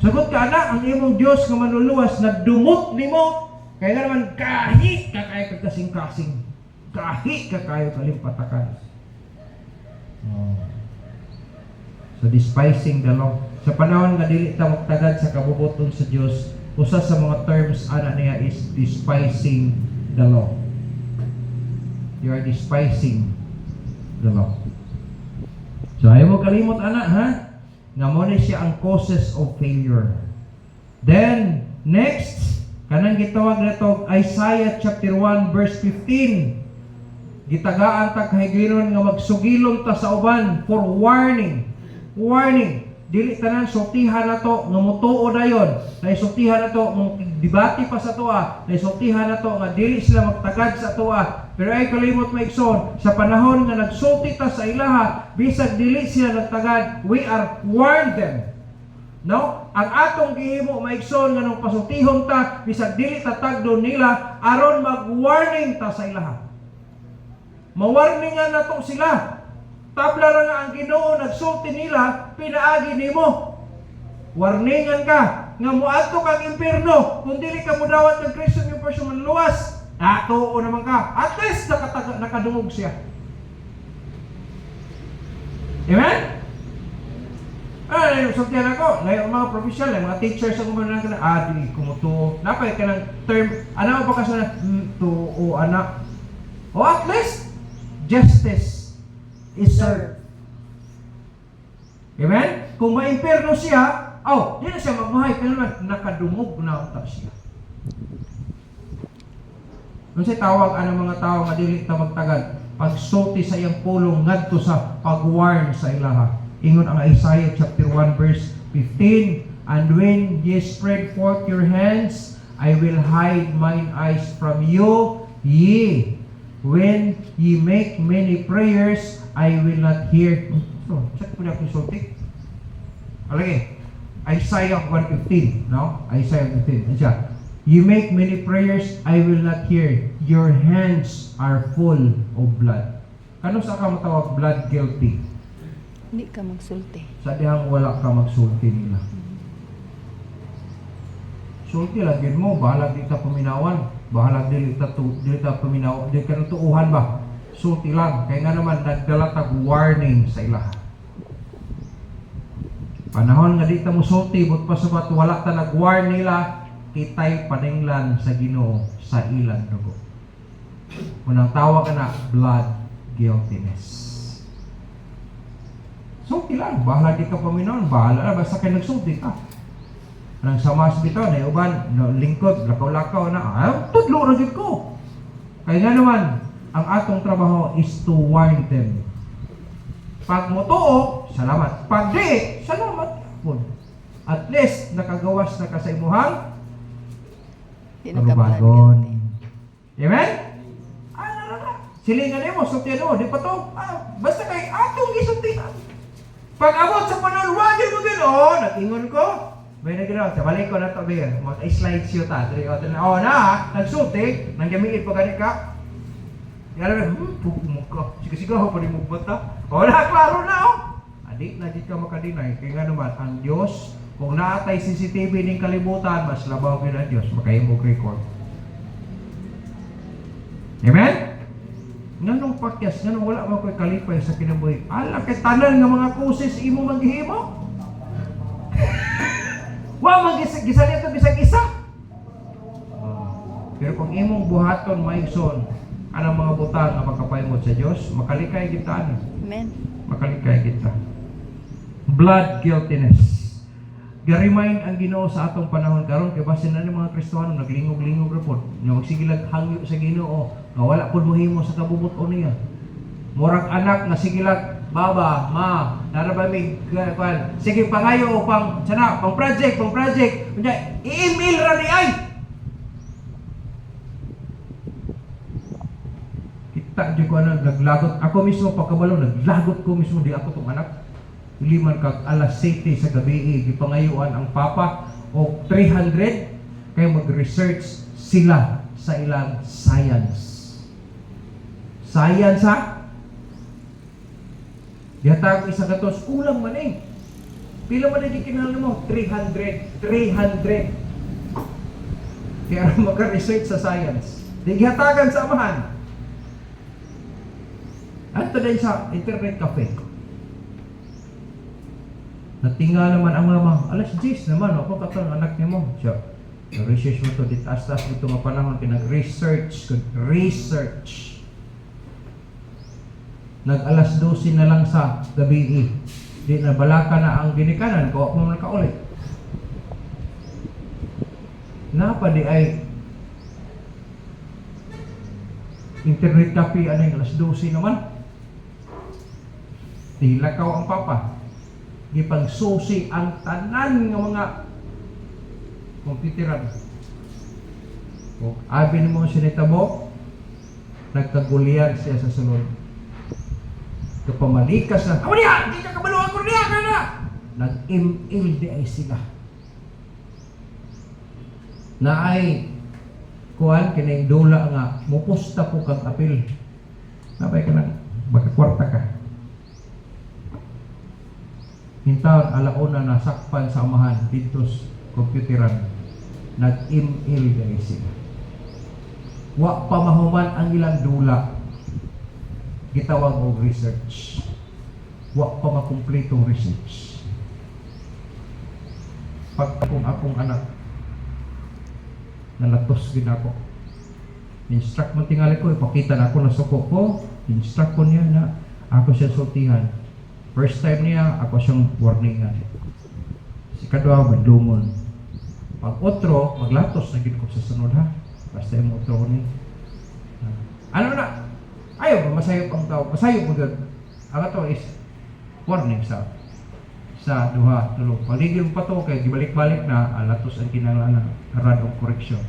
Sagot ka na, ang imong Diyos nga manuluwas, nagdumot nimo. Kaya nga naman, kahit ka kayo kagkasing-kasing. Kahit ka kayo kalimpatakan. So, despising the law. Sa panahon nga dili ta magtagad sa kabubuton sa Diyos, usa sa mga terms ana niya is despising the law. You are despising the law. So, ayaw mo kalimot, ana, ha? Nga mo na siya ang causes of failure. Then, next, kanang gitawag na ito, Isaiah chapter 1 verse 15. Gitagaan ta kahigiron nga magsugilom ta sa uban for warning. Warning. Dili tanan sultihan na to nga mutuo dayon. Naissultihan na to mong debate pa sa tuwa. Naissultihan na to nga dili sila magtagad sa tuwa. Pero ay kalimot maigsoon, sa panahon nga nagsulti ta sa ilaha, bisag dili sila nagtagad, we are warned them. No? Ang atong gihimo maigsoon nga nung pasultihon ta, bisag dili tatagdon nila, aron mag-warning ta sa ilaha. Mawarningan na to sila. Tabla ra nga ang Ginoo nagsulti nila, pinaagi nimo. Warningan ka nga moadto kang impierno kung dili ka modawat kang Kristo yung person manluwas. Tuo naman ka. At least nakadungog siya. Amen? Sultihan ako. Ngayon mga professional, mga teachers ang kumanan ka na, di kumutuo. Napay ka ng term, ano ba kasi na, tuo, anak. O at least, justice is served. Amen? Kung ma-imperno siya, di na siya magmahay, pero nakadungog na utak siya. Kung siya tawag, mga tao nga dili ta magtagad, pagsulti sa iyang pulong ngadto sa pag-warn sa ilaha. Ingon ang Isaiah chapter 1 verse 15, and when ye spread forth your hands, I will hide mine eyes from you, ye. When ye make many prayers, I will not hear. So, check po na akong sulti. Alagi, Isaiah 1:15, no? Isaiah 15. Siya, you make many prayers, I will not hear. Your hands are full of blood. Kano sa ka matawag blood guilty? Hindi ka magsulti. Sa dihang wala ka magsulti nila. Sulti lagyan mo, bahalag di ta paminawan, bahalag di ta paminaw, di ka natuuhan ba? Sulti lang, kaya nga naman nagdala tag warning sa ilaha. Panahon nga di ta mo sulti, but pasabat wala ta nag-warn nila, kitay paninglan sa Ginoo sa ilang dugo. Unang tawag ka na blood guiltiness. Sulti lang, bahala di ka paminawan, bahala na, basta kayo nagsulti ka. Nang samas dito, na uban, lingkod, lakaw-lakaw na, tudlo na dito ko. Kaya nga naman, ang atong trabaho is to warn them. Pag motuo, salamat. Pag di, salamat. At least, nakagawas na ka sa imuhang Nakabagon. Amen? Silingan mo, sultihan mo, di pa to, basta kay atong isultihan. Pag abot sa panahon, wagin mo din, nag-ingon ko. May naginaw, sa balik ko na ito, mag-slide siyo ta. Nagsulti, nang gamiit pa ganit ka. Yan mo ka. Sigaw pa rin mo bata. Klaro na, Adik na di ka makadinay. Kaya nga naman, ang Diyos, kung naatay CCTV ng kalibutan, mas labaw ka na Diyos, makayimog record. Amen? Nganong pakyas, nganong wala mo ko'y kalipay sa kinabuhi. Kay tanan nga mga kusis imo maghihimo. Gisalit ito bisag isa. Pero kung imong buhaton maigsoon, anang mga butang nga makapaymo sa Diyos, makalikay kita. Amen. Makalikay kita. Blood guiltiness. Ga-remind ang Ginoo sa atong panahon karon kay basin na ni mga Kristiyano naglingog-lingog ra pod. Nga magsigilag hangyo sa Ginoo, nga wala pod mohimo sa kabubuton niya. Murag anak nga sigilag, baba, ma, nara ba may sige pangayo o pang project. Unya i-email ra ni ay. Kita jud ko naglagot. Ako mismo pagkabalo naglagot ko mismo di ako tong anak. Liman kag alas 7 sa gabi gipangayuan ang papa o 300 kay mag-research sila sa ilang science ha. Yatag isa katos kulang man pila man di kinahanglan mo 300 kaya mag-research sa science di gihatagan sa amahan ato din sa internet cafe. Natinga naman ang mga alas 10 naman, ako katong anak ni mo. Siya, research mo to, ditas-tas dito nga panahon, pinag-research. Nag-alas 12 na lang sa gabi. Di na balaka na ang ginikanan, kung ako mo nakaulit. Napa di ay internet cafe, alas 12 naman. Tilakaw ang papa. Gipagsusi ang tanan ng mga kompiteran. O abi mo sinitabo, nagkagulian siya sa sunod. Kapamalikas na, "Amo niya, di ka kabaluan ko niya kana." Nag-im-im di ay sila. Na ay kuan kining dula nga mupusta po kang apil. Nabay ka nang magkakwarta ka. Hintaon alauna nasakpan sa amahan pintos kompyuteran nag-email diri sila. Wa pa mahuman ang ilang dula gitawag og research. Wa pa makumpletong research. Pag akong anak nalatos gid ako. Instruct mo tingali ko, ipakita na ako na suko ko, instruct ko niya na ako siya sultihan. First time niya, ako siyang warningan. Si kadwa, madlumon. Pag otro, maglatos na gid ko sa sunod ha. Basta yung otro ko niya. Ano na? Ayaw, masayop ang tao. Masayop mo gud. Ang ito is warning sa duha, tulog. Paligil mo pa to, kaya gibalik-balik na, alatos ang kinanglanan, rod of correction.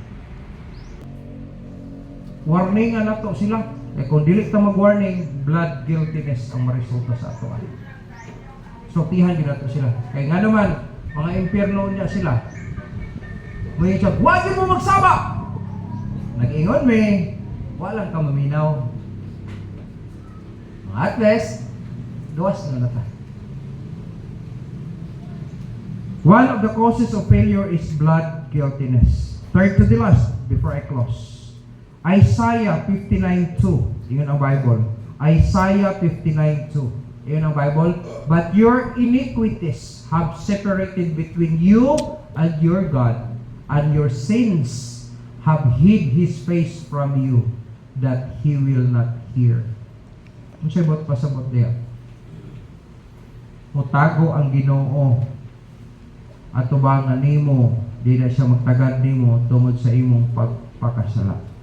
Warningan na to sila. Eh kung dili ta mag-warning, blood guiltiness ang marisulta sa ato. So tihan din nato sila. Kaya nga naman, mga impyerno niya sila. May siya, wag mo magsama! Nag-ingon may, walang ka maminaw. At least, duwas na nata. One of the causes of failure is blood guiltiness. Third to the last, before I close. Isaiah 59:2. Yun ang Bible. Isaiah 59:2. Yun ang Bible. But your iniquities have separated between you and your God, and your sins have hid His face from you, that He will not hear. Ang sabot pasabot niya. Mutago ang Ginoo at tubangan nimo, di na siya magtagad nimo tungod sa imong pagpakasala.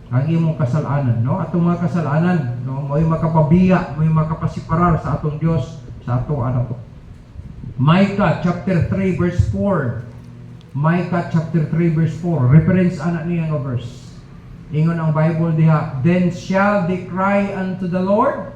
Ang imong kasalanan, no? Atong mga kasalanan, no? Mo'y makapabiya, mo'y makapasiparar sa atong Dios, sa ato anak. Micah chapter 3 verse 4. Micah chapter 3 verse 4. Reference anak niya nga verse. Ingon ang Bible diha, then shall they cry unto the Lord,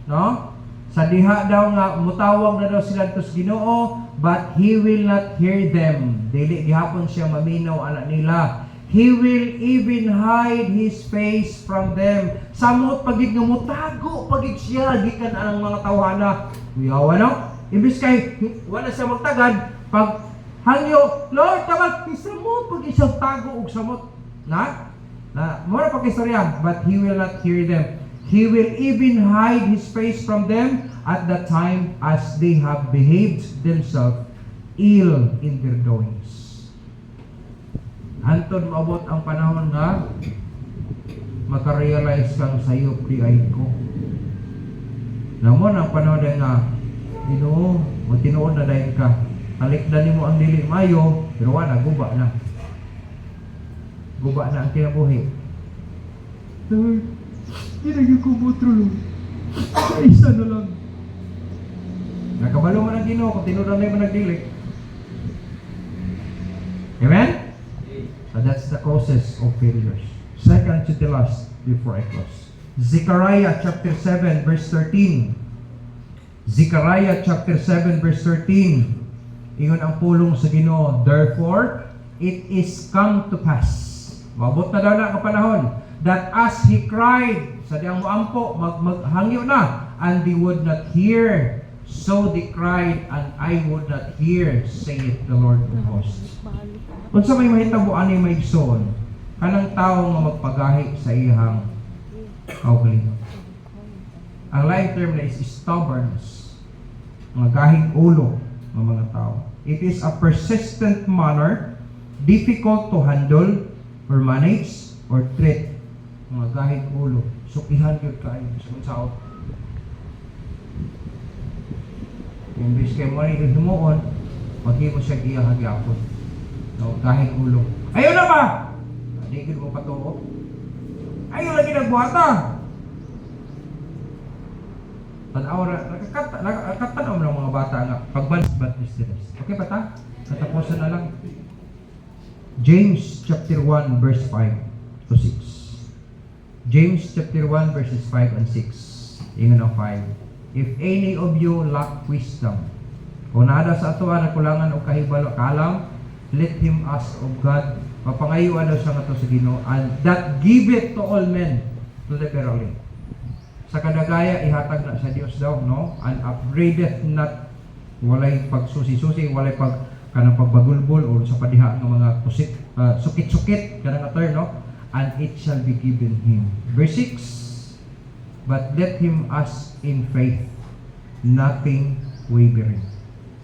no? Sa diha daw nga mutawag na daw sila tos Ginoo, but He will not hear them. Dili gihapon siya maminaw anak nila. He will even hide His face from them. Samot pagid nga mutago pagid siya gikan ang mga tawhana. Uyaw ano? Imbis kay wala siya magtagad, pag hangyo, Lord, tabag samot pagid siya tago og samot. Na mura pa kistorya, but He will not hear them. He will even hide His face from them at the time as they have behaved themselves ill in their doings. Hantod maabot ang panahon nga makarealize kang sayop di ay ko. Namon ang panahon nga Ginoo, magtinuod na dayon ka. Talikdan nimo ang dili mayo, pero wala guba na. Guba na ang kinabuhi. Lord, hindi ko motro. Isa na lang. Nakabalo man ang Ginoo kung tinuod na mo nagdili. Amen? So that's the causes of failures. Second to the last before I close. Zechariah chapter 7 verse 13. Zechariah chapter 7 verse 13. Ingon ang pulong sa Ginoo, therefore it is come to pass. Mabot na daw na ang panahon that as he cried, sa diyang moampo, maghangyo na, and they would not hear. So they cried, and I would not hear, saith the Lord of hosts. Kung sa may mahitabo ani may igsoon, kanang tao nga magpagahi sa iyang kaugalingon. Ang lain term na is stubbornness. Mga gahing ulo ng mga tao. It is a persistent manner, difficult to handle or manage or treat. Mga gahing ulo. Sukihan yun kayo sa mansao. Imbis kayo mo rin humuon, pag-i mo siya giyahagyapon. No, gahing ulo. Ayaw na ba? Hindi mo patuo. Ayaw lagi nagbuhata. Tanaw na, nakakatanaw ng mga bata nga, pagbalis dinis. Okay ba ta? Natapusan na lang. James chapter 1 verse 5 to 6. James chapter 1 verses 5 and 6. Ingon ang 5. If any of you lack wisdom, kung nada sa ato na kulangan o kahibalo kalam, let him ask of God. Papangayuan daw siya nga to sa Ginoo, and that give it to all men liberally. Sa Sa kadagaya ihatag na sa Dios daw, no? And upgradeth not, walay pagsusi-susi, walay kanang pagbagulbol o sa padiha ng mga sukit-sukit kanang term, no? And it shall be given him. Verse 6, but let him ask in faith, nothing wavering.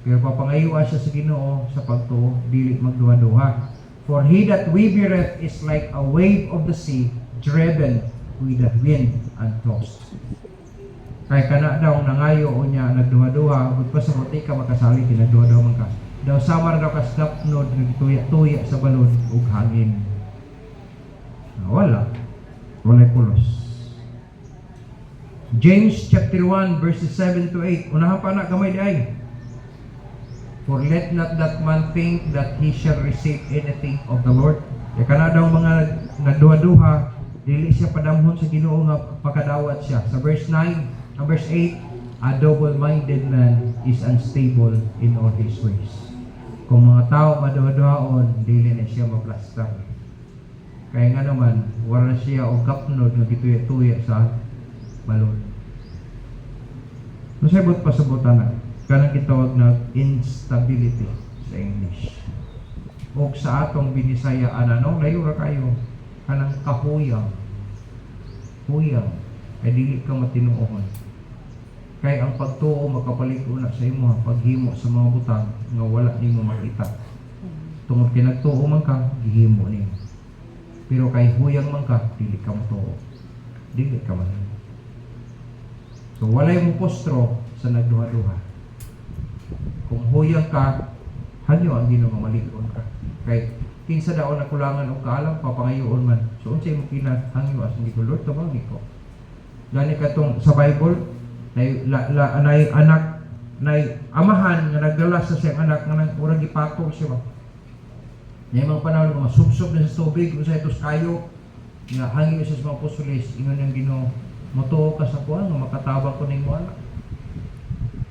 Kaya papangayuan siya sa Ginoo sa pagtuo, dili magduha-duha. For he that wavereth is like a wave of the sea, driven with the wind and tossed. Kaya kana daw nangayo o niya nagduha-duha, ug pasamuti ka makasali kinagduha-duha man ka. Daw samar daw ka sa dapnod nagtuya-tuya sa balon ug hangin. Wala pulos. James chapter 1 verses 7 to 8. Unahan pa na gamay di ay. For let not that man think that he shall receive anything of the Lord. Kaya kana daw mga nagduha-duha, dili siya padamhon sa Ginoo nga pakadawat siya. Sa verse 9, verse 8, a double-minded man is unstable in all his ways. Kung mga tao maduha-duhaon, dili na siya maplastar. Kaya nga naman, wala siya o kapnod nga gituya-tuya sa balon. Masabot pa sa butana, kanang gitawag na instability sa English. O sa atong binisaya, ano, layo ra kayo, kanang kahuyang. Huyang, ay dili ka matinuohon. Kaya ang pagtuo makapalit una sa imo, paghimo sa mga butang nga wala nimo makita. Tungod kay nagtuo man ka, gihimo nimo. Pero kay huyang man ka, dili ka matuo. Dili ka man. So walay mo postro sa nagduha-duha. Kung huyang ka, hanyo ang Ginoo mamalig-on ka. Kay kinsa daw nakulangan og kaalam papangayoon man. So unsay mo kinahangyo as hindi ko Lord tabagi ko. Gani katong sa Bible, nay anak nay amahan nga nagdala sa siyang anak nga murag gipatol siya ba. May mga panahon nga subsob na sa tubig unsay tos kayo nga hangyo siya sa mga apostoles ingon ang Ginoo motuo ka sa kuan nga makatabang ko ning anak.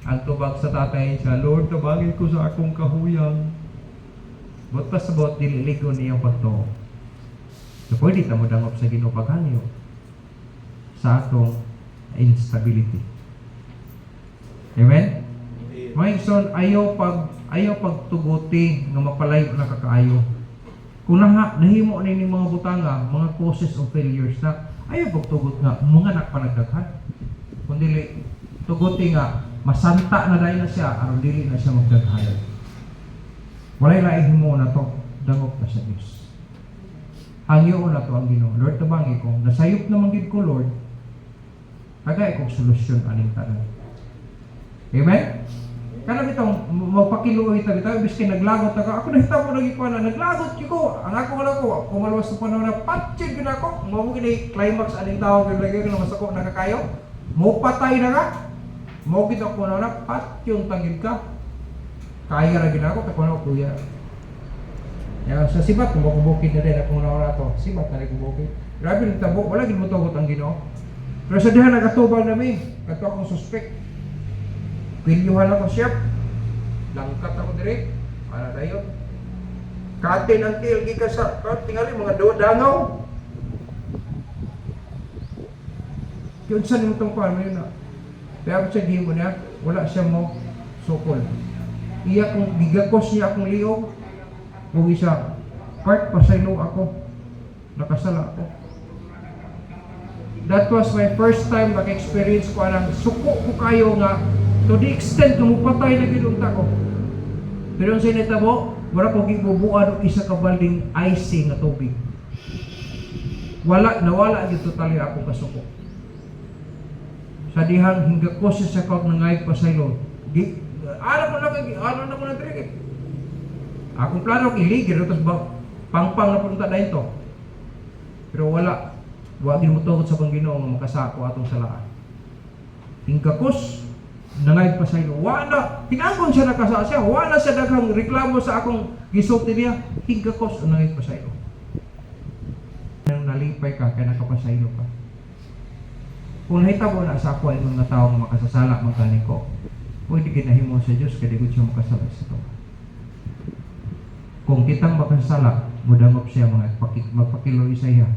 Ang tubag sa tatay siya, Lord tabagin ko sa akong kahuyang. But pasabot dili-ligo niyang pagtuo. So pwede ta mo dangop sa Ginoo paghangyo sa atong instability. Amen? Mga igsoon, ayaw pagtuguti nga mapalayo na kakaayo. Kung nahimo na yung mga butanga, mga causes of failures na, ayaw pagtugot nga, mga nakpanagdaghan. Kung dili, tuguti nga, masanta na dahil na siya, aron dili na siya magdaghan. Walay laing himo na to, dangop na sa Diyos. Hangyo na to ang Ginoo. Lord, tabangi ko, nasayop na manggid ko, Lord, tagay kong solusyon aning tanan. Amen? Kana bitong magpakiluoy ta bitaw biski naglagot ta ka. Ako nahitabo nagikuan naglagot ko. Ang ako wala ko kumalwas sa panahon na patsid gid ako. Mao gid climax aning tao gid lagi na masako nakakayo. Mo patay na ka. Mo gid ako na patyon tagid ka. Kaya ra gid ako ta kuno kuya. Ya sa sibat kung bukid na din ako na to. Sibat na ko bukid. Grabe ng tabo wala gid mo tugot ang Ginoo. Pero sa diha nagatubang nami kadto akong suspect. Pilyuhan ako chef. Langkat ako dire. Para dayon. Katin ang til gikan sa tingali mga dangaw. Yun sa nimutong pa yun na. Kaya sa gimo niya, wala siya mo sukol. Iya kung gigakos niya akong liog. Kung isa, part pasaylo ako. Nakasala ako. That was my first time naka-experience ko anang suko ko kayo nga to the extent na mupatay na ginunta ko. Pero ang sinitabo, wala ko gibubuan o isa ka balding icy nga tubig. Nawala yung totally akong kasuko. Sa dihang hingga ko siya sa kaut na ngayag pasaylo. Ano na ko na trigit. Akong plano iligir, tapos pangpang na punta na ito. Pero wala. Wagin mo tugot sa Panginoon nga makasako atong salaan. Hingga nangayag pa sa ilo. Wala. Tinangon siya nakasa siya. Wala siya daghang reklamo sa akong gisulti niya. Hingakos ang nangayag pa sa ilo. Nang nalipay ka, kaya nakapasaylo ka. Kung nahitabo na sa ako ay mga tao nga makasasala magkani ko, pwede ginahimo sa Diyos kaya di ko siya makasala sa ito. Kung kitang makasala, mudangop siya magpakiloy sa iya.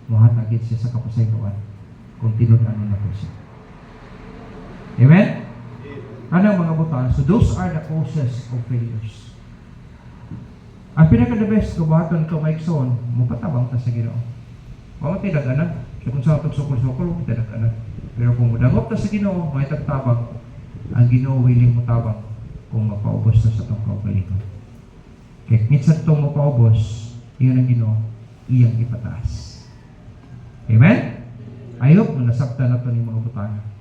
Muhatagit siya sa kapasayloan. kung tinud-ano na po siya. Amen? Ano mga butan? So those are the causes of failures. Ang pinaka-the best kabuhaton ka maigsoon, mupatabang ta sa Ginoo. Wala tayo nag-anak. So kung sa pagsukol-sukol, wala tayo nag-anak. Pero kung mudangop ta sa Ginoo, may tagtabang, ang Ginoo willing mo tabang kung mapaubos na sa itong kaugalingon. Kaya minsan itong mapaubos, iyon ang Ginoo, iyang ipataas. Amen? I hope na nasabta na ito ng mga butana.